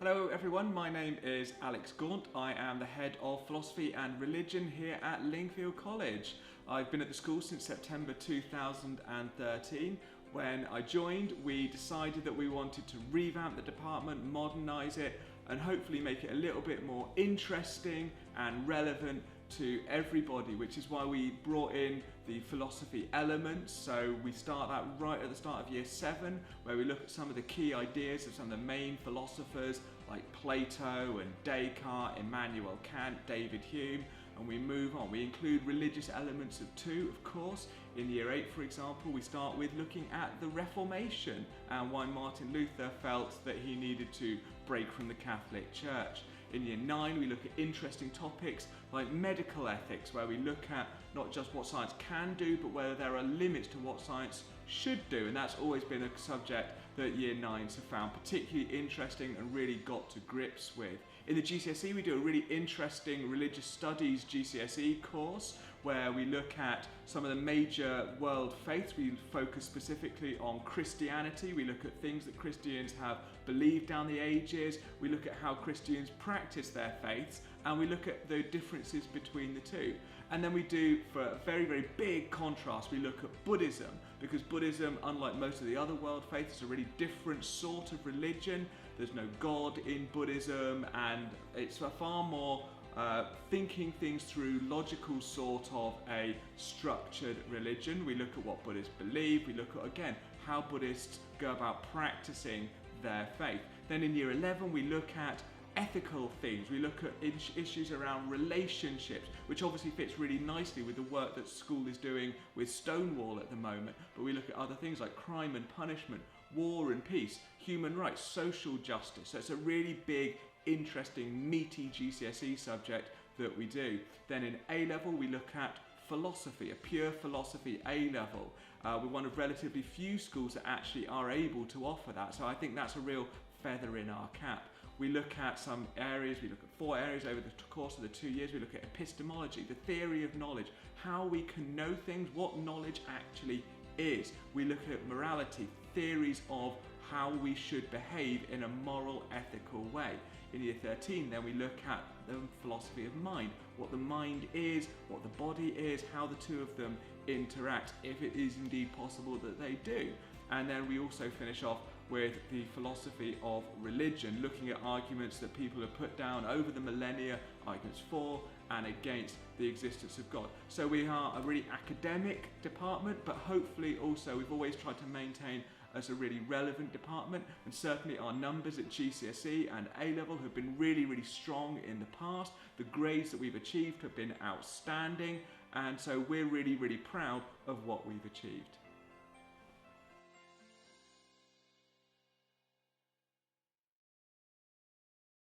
Hello everyone, my name is Alex Gaunt. I am the head of philosophy and religion here at Lingfield College. I've been at the school since September 2013. When I joined, we decided that we wanted to revamp the department, modernise it, and hopefully make it a little bit more interesting and relevant to everybody, which is why we brought in the philosophy elements. So we start that right at the start of year 7, where we look at some of the key ideas of some of the main philosophers like Plato and Descartes, Immanuel Kant, David Hume, and we move on. We include religious elements too, of course. In year 8, for example, we start with looking at the Reformation and why Martin Luther felt that he needed to break from the Catholic Church. In year 9, we look at interesting topics like medical ethics, where we look at not just what science can do, but whether there are limits to what science should do. And that's always been a subject that year 9s have found particularly interesting and really got to grips with. In the GCSE, we do a really interesting religious studies GCSE course, where we look at some of the major world faiths. We focus specifically on Christianity. We look at things that Christians have believed down the ages. We look at how Christians practice their faiths, and we look at the differences between the two. And then we do, for a very, very big contrast, we look at Buddhism, because Buddhism, unlike most of the other world faiths, is a really different sort of religion. There's no God in Buddhism, and it's a far more thinking things through logical sort of a structured religion. We look at what Buddhists believe. We look at, again, how Buddhists go about practicing their faith. Then in year 11, we look at ethical things. We look at issues around relationships, which obviously fits really nicely with the work that school is doing with Stonewall at the moment. But we look at other things like crime and punishment, war and peace, human rights, social justice. So it's a really big, interesting, meaty GCSE subject that we do. Then in A level, we look at philosophy, a pure philosophy A level. We're one of relatively few schools that actually are able to offer that. So I think that's a real feather in our cap. We look at some areas, we look at 4 areas over the course of the 2 years. We look at epistemology, the theory of knowledge, how we can know things, what knowledge actually is. We look at morality, theories of how we should behave in a moral, ethical way. In year 13, then we look at the philosophy of mind, what the mind is, what the body is, how the two of them interact, if it is indeed possible that they do. And then we also finish off with the philosophy of religion, looking at arguments that people have put down over the millennia, arguments for and against the existence of God. So we are a really academic department, but hopefully also we've always tried to maintain as a really relevant department, and certainly our numbers at GCSE and A level have been really, really strong in the past. The grades that we've achieved have been outstanding, and so we're really, really proud of what we've achieved.